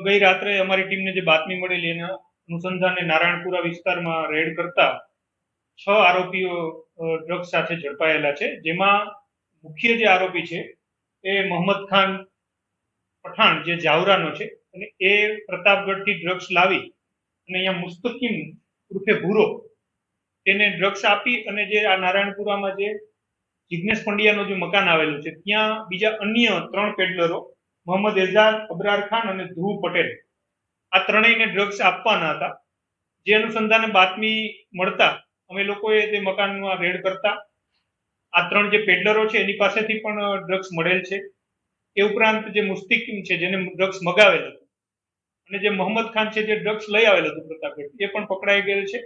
ગઈ રાત્રે અમારી ટીમને જે બાતમી મળેલી એના અનુસંધાને નારાયણપુરા વિસ્તારમાં રેડ કરતા 6 આરોપીઓ ડ્રગ્સ સાથે ઝડપાયેલા છે, જેમાં મુખ્ય જે આરોપી છે એ મોહમ્મદ ખાન પઠાણ જે જાવરાનો છે અને એ પ્રતાપગઢથી ડ્રગ્સ લાવી અને અહીંયા મુસ્તકીમ ઉર્ફે ભૂરો તેને ડ્રગ્સ આપી અને જે આ નારાયણપુરામાં જે જિગ્નેશ પંડ્યાનું જે મકાન આવેલું છે ત્યાં બીજા અન્ય 3 પેડલરો મોહમ્મદ એજાજ, અબરાર ખાન અને ધ્રુવ પટેલ આ ત્રણેયને ડ્રગ્સ આપવાના હતા. જે અનુસંધાને બાતમી મળતા અમે લોકોએ તે મકાનમાં રેડ કરતા આ 3 જે પેડલરો છે એની પાસેથી પણ ડ્રગ્સ મળેલ છે. એ ઉપરાંત જે મુસ્તકીમ છે જેને ડ્રગ્સ મગાવેલ હતું અને જે મોહમ્મદ ખાન છે જે ડ્રગ્સ લઈ આવેલ હતું પ્રતાપગઢ, એ પણ પકડાઈ ગયેલ છે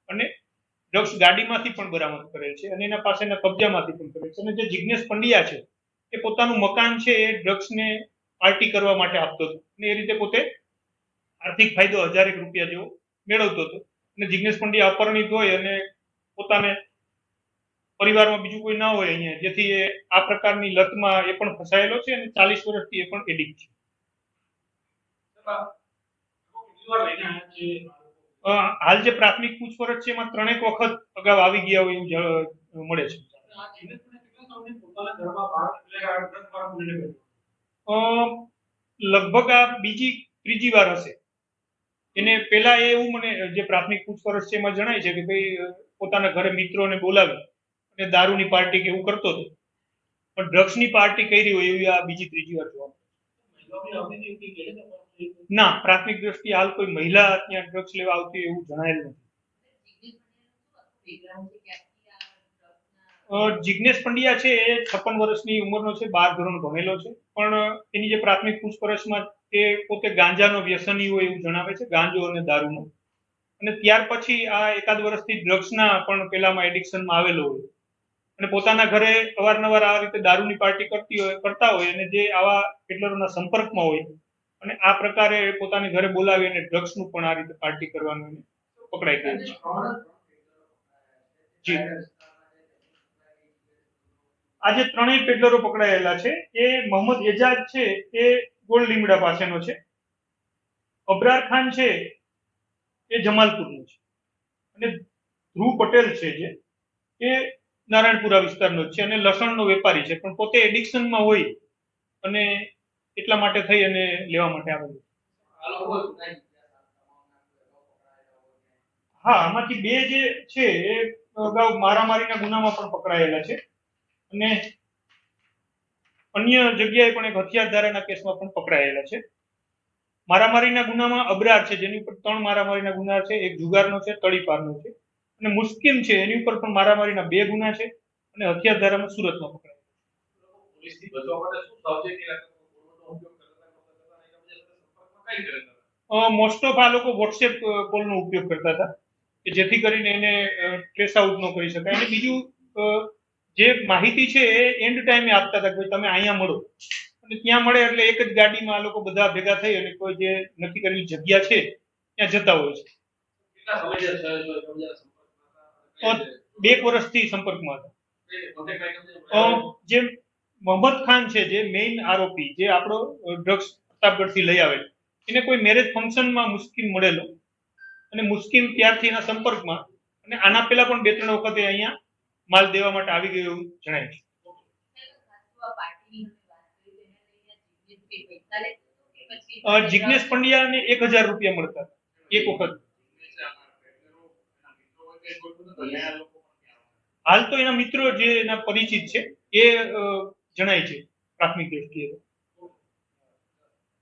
અને ડ્રગ્સ ગાડીમાંથી પણ બરામદ કરેલ છે અને એના પાસેના કબજામાંથી પણ કરેલ છે. અને જે જિગ્નેશ પંડ્યા છે એ પોતાનું મકાન છે એ ડ્રગ્સને પાર્ટી કરવા માટે આપતો હતો અને એ રીતે પોતે આર્થિક ફાયદો 1000 રૂપિયા જેવો મેળવતો હતો. અને જિગ્નેશ પંડ્યા અપરિણિત હોય અને પોતાને પરિવારમાં બીજું કોઈ ના હોય અહીંયા, જેથી એ આ પ્રકારની લતમાં એ પણ ફસાયેલો છે અને 40 વર્ષથી એ પણ એડિક્ટ છે. હાલ જે પ્રાથમિક પૂછપરછ છે એમાં 3 વખત અગાઉ આવી ગયા હોય એવું મળે છે. લગભગ આ બીજી ત્રીજી વાર હશે. એને પહેલા એવું મને જે પ્રાથમિક પૂછપરછ છે એમાં જણાય છે કે ભાઈ પોતાના ઘરે મિત્રોને બોલાવી અને દારૂની પાર્ટી કે એવું કરતો હતો, પણ ડ્રગ્સની પાર્ટી કરી હોય એવી આ બીજી ત્રીજી વાર જોવા મળે. ના, પ્રાથમિક દ્રષ્ટિએ હાલ કોઈ મહિલા ત્યાં ડ્રગ્સ લેવા આવતી એવું જણાયેલ નથી. જિગ્નેશ પંડ્યા છે એ 56 વર્ષની ઉંમરનો છે, 12 ધોરણ ભણેલો છે, પણ એની જે પ્રાથમિક પૂછપરછમાં એ પોતે ગાંજાનો વ્યસની હોય એવું જણાવે છે, ગાંજો અને દારૂનો. અને ત્યાર પછી આ એકાદ વર્ષથી ડ્રગ્સના પણ પેલામાં એડિક્શનમાં આવેલો હોય અને પોતાના ઘરે અવારનવાર આ રીતે દારૂની પાર્ટી કરતા હોય અને જે આવા પેડલરોના સંપર્કમાં હોય અને આ પ્રકારે પોતાની ઘરે બોલાવી અને ડ્રગ્સનું પણ આ રીતે પાર્ટી કરવાનું પકડાઈ ગયું છે. જી, આજે 3 પેડલરો પકડાયેલા છે. એ મોહમ્મદ એજાજ છે એ ગોળ લીમડા પાસેનો છે, અબરાર ખાન છે એ જમાલપુરનો છે અને ધ્રુવ પટેલ છે જે એ નારાયણપુરા વિસ્તારનો છે અને લસણનો વેપારી છે, પણ પોતે એડિક્શનમાં હોય અને એટલા માટે થઈ અને લેવા માટે આવેલું. હા, આમાંથી 2 જે છે એ અગાઉ મારામારીના ગુનામાં પણ પકડાયેલા છે અને અન્ય જગ્યાએ પણ એક હથિયાર ધારાના કેસમાં પણ પકડાયેલા છે. મારામારીના ગુનામાં અબરાર છે જેની ઉપર 3 મારામારીના ગુના છે, એક જુગારનો છે, તળીપારનો છે, અને મુસ્કિમ છે એની ઉપર પણ મારામારીના 2 ગુના છે અને હથિયાર ધારામાં સુરતમાં પકડાયેલા. મોસ્ટ ઓફ આ લોકો વોટ્સએપ કોલનો ઉપયોગ કરતા હતા કે જેથી કરીને એને ટ્રેસ આઉટ ન કરી શકાય. અને બીજું જે માહિતી છે એ એન્ડ ટાઈમે આપતા હતા કે તમે અહીંયા મળો, અને ત્યાં મળે એટલે એક જ ગાડીમાં આ લોકો બધા ભેગા થઈ અને કોઈ જે નક્કી કરેલી જગ્યા છે ત્યાં જતા હોય છે. 2 વર્ષથી સંપર્કમાં હતા. જે મોહમ્મદ ખાન છે જે મેઇન આરોપી જે આપણો ડ્રગ્સ પ્રતાપગઢથી લઈ આવે, એને કોઈ મેરેજ ફંક્શનમાં મુસ્કિમ મળેલો અને મુસ્કિમ ત્યારથી એના સંપર્કમાં અને આના પહેલા પણ 2-3 વખતે અહીંયા માલ દેવા માટે આવી ગયો એવું જણાય છે. જિગ્નેશ પંડ્યાને 1000 રૂપિયા મળતા એક વખત. હાલ તો એના મિત્રો જે એના પરિચિત છે એ જણાય છે પ્રાથમિક દ્રષ્ટિએ.